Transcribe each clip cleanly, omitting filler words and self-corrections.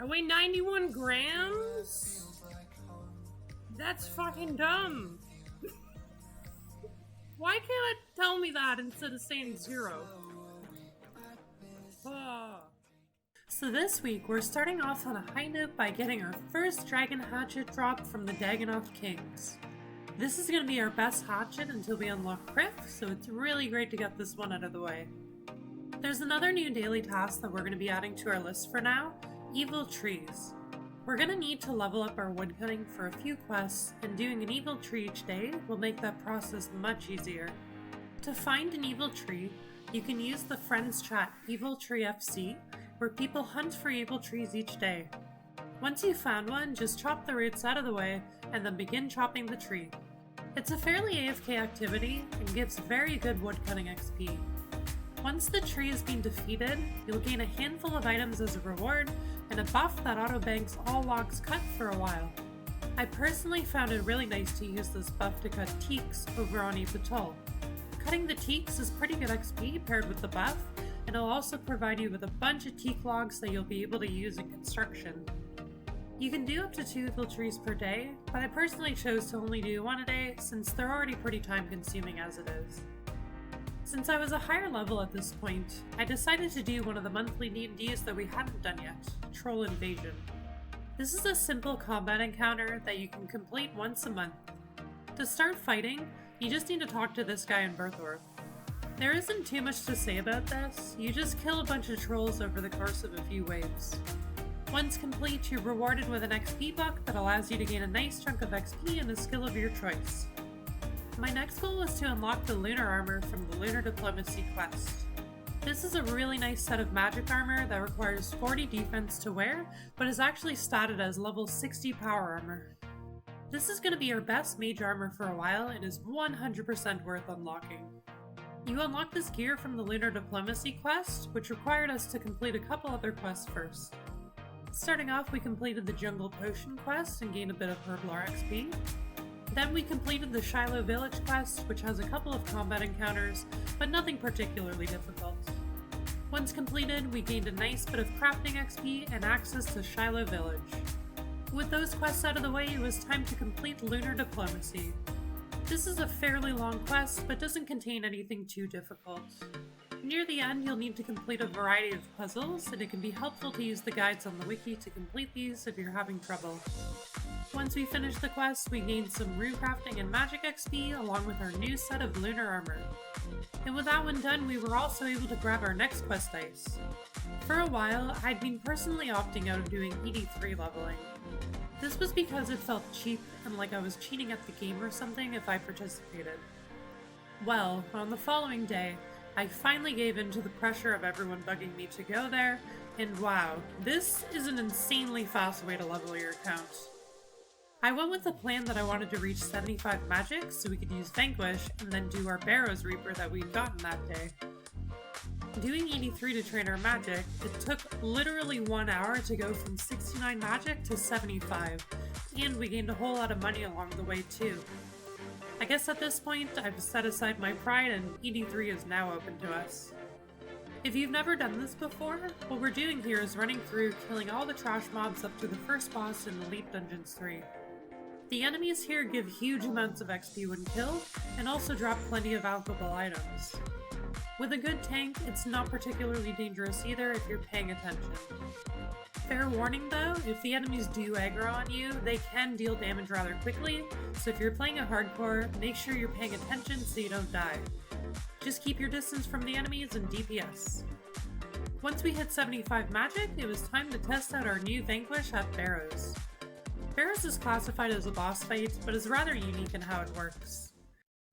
I weigh 91 grams? That's fucking dumb. Why can't it tell me that instead of saying 0? So this week, we're starting off on a high note by getting our first Dragon Hatchet drop from the Dagannoth Kings. This is going to be our best hatchet until we unlock Criff, so it's really great to get this one out of the way. There's another new daily task that we're going to be adding to our list for now, Evil Trees. We're going to need to level up our woodcutting for a few quests, and doing an evil tree each day will make that process much easier. To find an evil tree, you can use the friends chat Evil Tree FC, where people hunt for evil trees each day. Once you've found one, just chop the roots out of the way, and then begin chopping the tree. It's a fairly AFK activity, and gives very good woodcutting XP. Once the tree has been defeated, you'll gain a handful of items as a reward, and a buff that auto-banks all logs cut for a while. I personally found it really nice to use this buff to cut teaks over on EP9. Cutting the teaks is pretty good XP paired with the buff, and it'll also provide you with a bunch of teak logs that you'll be able to use in construction. You can do up to 2 evil trees per day, but I personally chose to only do 1 a day since they're already pretty time consuming as it is. Since I was a higher level at this point, I decided to do one of the monthly D&Ds that we hadn't done yet, Troll Invasion. This is a simple combat encounter that you can complete once a month. To start fighting, you just need to talk to this guy in Berthorpe. There isn't too much to say about this, you just kill a bunch of trolls over the course of a few waves. Once complete, you're rewarded with an XP buck that allows you to gain a nice chunk of XP and a skill of your choice. My next goal was to unlock the Lunar Armor from the Lunar Diplomacy quest. This is a really nice set of magic armor that requires 40 defense to wear, but is actually statted as level 60 power armor. This is going to be your best mage armor for a while and is 100% worth unlocking. You unlock this gear from the Lunar Diplomacy quest, which required us to complete a couple other quests first. Starting off, we completed the Jungle Potion quest and gained a bit of Herblore XP. Then we completed the Shiloh Village quest, which has a couple of combat encounters, but nothing particularly difficult. Once completed, we gained a nice bit of crafting XP and access to Shiloh Village. With those quests out of the way, it was time to complete Lunar Diplomacy. This is a fairly long quest, but doesn't contain anything too difficult. Near the end, you'll need to complete a variety of puzzles, and it can be helpful to use the guides on the wiki to complete these if you're having trouble. Once we finished the quest, we gained some rune crafting and magic XP along with our new set of lunar armor. And with that one done, we were also able to grab our next quest dice. For a while, I'd been personally opting out of doing ED3 leveling. This was because it felt cheap and like I was cheating at the game or something if I participated. Well, on the following day, I finally gave in to the pressure of everyone bugging me to go there, and wow, this is an insanely fast way to level your account. I went with the plan that I wanted to reach 75 magic so we could use Vanquish and then do our Barrows Reaper that we'd gotten that day. Doing ED3 to train our magic, it took literally 1 hour to go from 69 magic to 75, and we gained a whole lot of money along the way too. I guess at this point, I've set aside my pride and ED3 is now open to us. If you've never done this before, what we're doing here is running through killing all the trash mobs up to the first boss in Elite Dungeons 3. The enemies here give huge amounts of XP when killed, and also drop plenty of valuable items. With a good tank, it's not particularly dangerous either if you're paying attention. Fair warning though, if the enemies do aggro on you, they can deal damage rather quickly, so if you're playing a hardcore, make sure you're paying attention so you don't die. Just keep your distance from the enemies and DPS. Once we hit 75 magic, it was time to test out our new Vanquish at Barrows. Barrows is classified as a boss fight, but is rather unique in how it works.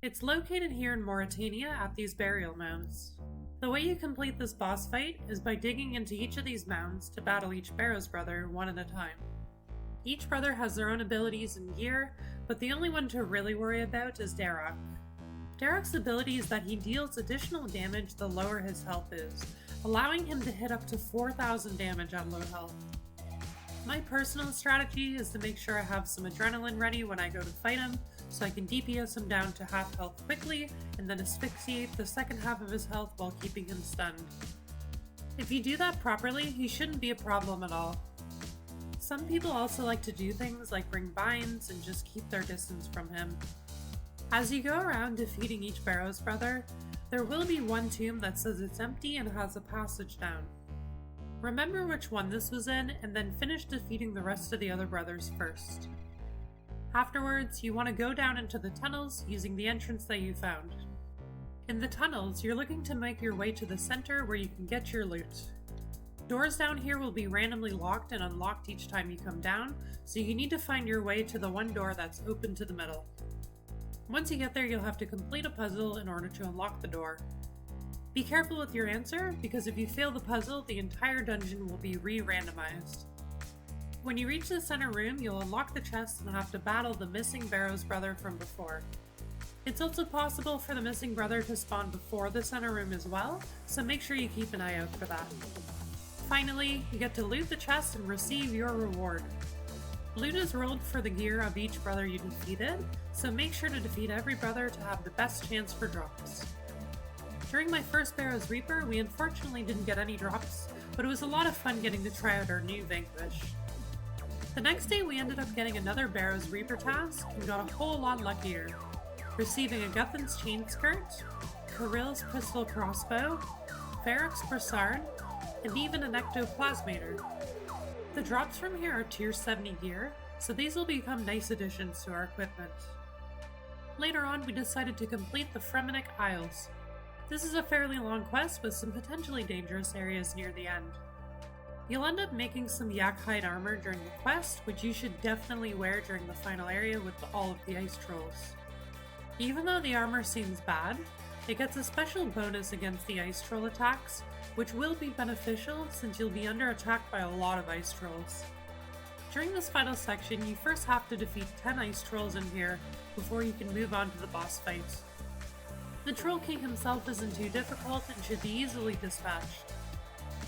It's located here in Mauritania at these burial mounds. The way you complete this boss fight is by digging into each of these mounds to battle each Barrows brother one at a time. Each brother has their own abilities and gear, but the only one to really worry about is Darok. Darok's ability is that he deals additional damage the lower his health is, allowing him to hit up to 4,000 damage at low health. My personal strategy is to make sure I have some adrenaline ready when I go to fight him, so I can DPS him down to half health quickly, and then asphyxiate the second half of his health while keeping him stunned. If you do that properly, he shouldn't be a problem at all. Some people also like to do things like bring vines and just keep their distance from him. As you go around defeating each Barrows brother, there will be one tomb that says it's empty and has a passage down. Remember which one this was in, and then finish defeating the rest of the other brothers first. Afterwards, you want to go down into the tunnels using the entrance that you found. In the tunnels, you're looking to make your way to the center where you can get your loot. Doors down here will be randomly locked and unlocked each time you come down, so you need to find your way to the one door that's open to the middle. Once you get there, you'll have to complete a puzzle in order to unlock the door. Be careful with your answer, because if you fail the puzzle, the entire dungeon will be re-randomized. When you reach the center room, you'll unlock the chest and have to battle the missing Barrows brother from before. It's also possible for the missing brother to spawn before the center room as well, so make sure you keep an eye out for that. Finally, you get to loot the chest and receive your reward. Loot is rolled for the gear of each brother you defeated, so make sure to defeat every brother to have the best chance for drops. During my first Barrows Reaper, we unfortunately didn't get any drops, but it was a lot of fun getting to try out our new Vanquish. The next day we ended up getting another Barrows Reaper task and got a whole lot luckier, receiving a Guthan's Chain Skirt, Kirill's Pistol Crossbow, Varric's Brassard, and even an Ectoplasmator. The drops from here are tier 70 gear, so these will become nice additions to our equipment. Later on, we decided to complete the Fremenic Isles. This is a fairly long quest with some potentially dangerous areas near the end. You'll end up making some yak hide armor during the quest, which you should definitely wear during the final area with all of the ice trolls. Even though the armor seems bad, it gets a special bonus against the ice troll attacks, which will be beneficial since you'll be under attack by a lot of ice trolls. During this final section, you first have to defeat 10 ice trolls in here before you can move on to the boss fight. The Troll King himself isn't too difficult and should be easily dispatched.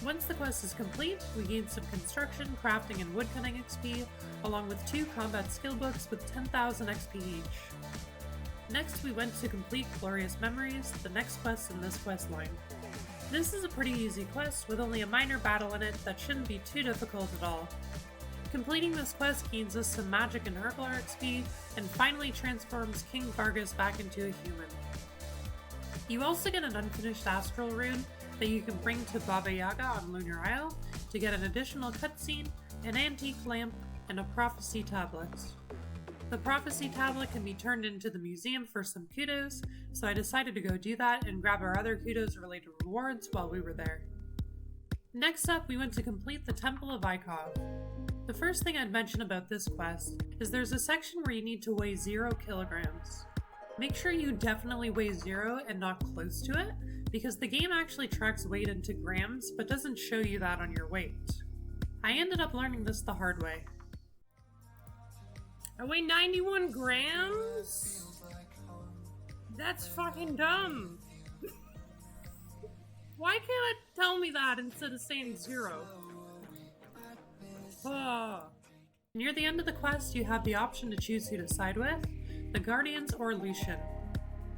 Once the quest is complete, we gain some construction, crafting, and woodcutting XP, along with 2 combat skill books with 10,000 XP each. Next, we went to complete Glorious Memories, the next quest in this quest line. This is a pretty easy quest with only a minor battle in it that shouldn't be too difficult at all. Completing this quest gains us some magic and herbal XP, and finally transforms King Vargas back into a human. You also get an unfinished astral rune that you can bring to Baba Yaga on Lunar Isle to get an additional cutscene, an antique lamp, and a prophecy tablet. The prophecy tablet can be turned into the museum for some kudos, so I decided to go do that and grab our other kudos related rewards while we were there. Next up, we went to complete the Temple of Ikov. The first thing I'd mention about this quest is there's a section where you need to weigh 0 kilograms. Make sure you definitely weigh 0 and not close to it, because the game actually tracks weight into grams but doesn't show you that on your weight. I ended up learning this the hard way. I weigh 91 grams? That's fucking dumb. Why can't it tell me that instead of saying 0? Near the end of the quest, you have the option to choose who to side with, the Guardians or Lucian.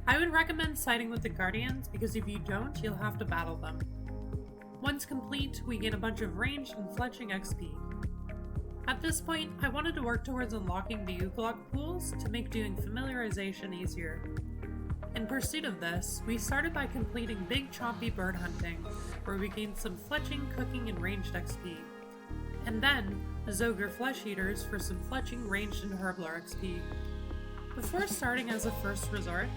I would recommend siding with the Guardians because if you don't, you'll have to battle them. Once complete, we gain a bunch of ranged and fletching XP. At this point, I wanted to work towards unlocking the Uglog pools to make doing familiarization easier. In pursuit of this, we started by completing Big Chompy Bird Hunting, where we gained some fletching, cooking, and ranged XP. And then, Zogre Flesh Eaters for some fletching, ranged, and herbler XP. Before starting as a first resort,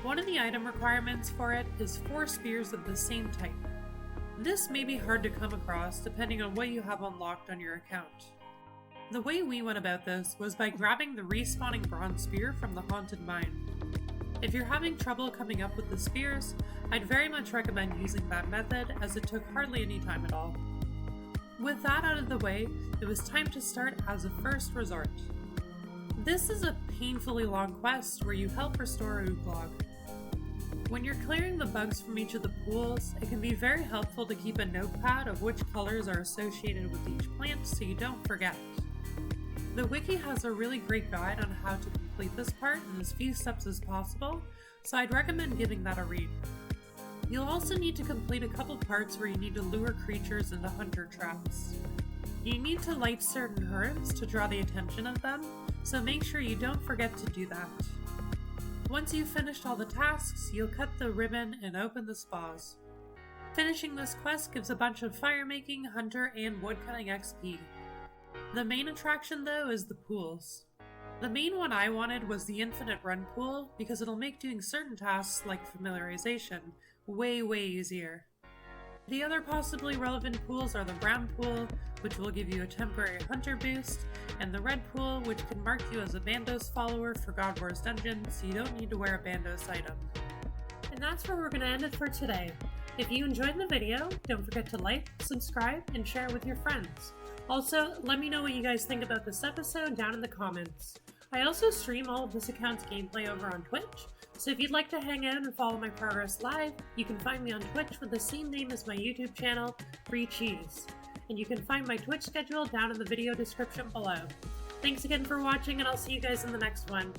one of the item requirements for it is 4 spears of the same type. This may be hard to come across depending on what you have unlocked on your account. The way we went about this was by grabbing the respawning bronze spear from the Haunted Mine. If you're having trouble coming up with the spears, I'd very much recommend using that method as it took hardly any time at all. With that out of the way, it was time to start as a first resort. This is a painfully long quest where you help restore Uglog. When you're clearing the bugs from each of the pools, it can be very helpful to keep a notepad of which colors are associated with each plant so you don't forget. The wiki has a really great guide on how to complete this part in as few steps as possible, so I'd recommend giving that a read. You'll also need to complete a couple parts where you need to lure creatures into hunter traps. You need to light certain herbs to draw the attention of them, so make sure you don't forget to do that. Once you've finished all the tasks, you'll cut the ribbon and open the spas. Finishing this quest gives a bunch of fire-making, hunter, and woodcutting XP. The main attraction though is the pools. The main one I wanted was the infinite run pool because it'll make doing certain tasks like familiarization way easier. The other possibly relevant pools are the brown pool, which will give you a temporary hunter boost, and the red pool, which can mark you as a Bandos follower for God Wars Dungeon, so you don't need to wear a Bandos item. And that's where we're going to end it for today. If you enjoyed the video, don't forget to like, subscribe, and share it with your friends. Also, let me know what you guys think about this episode down in the comments. I also stream all of this account's gameplay over on Twitch, so if you'd like to hang out and follow my progress live, you can find me on Twitch with the same name as my YouTube channel, BreaCheese. And you can find my Twitch schedule down in the video description below. Thanks again for watching, and I'll see you guys in the next one.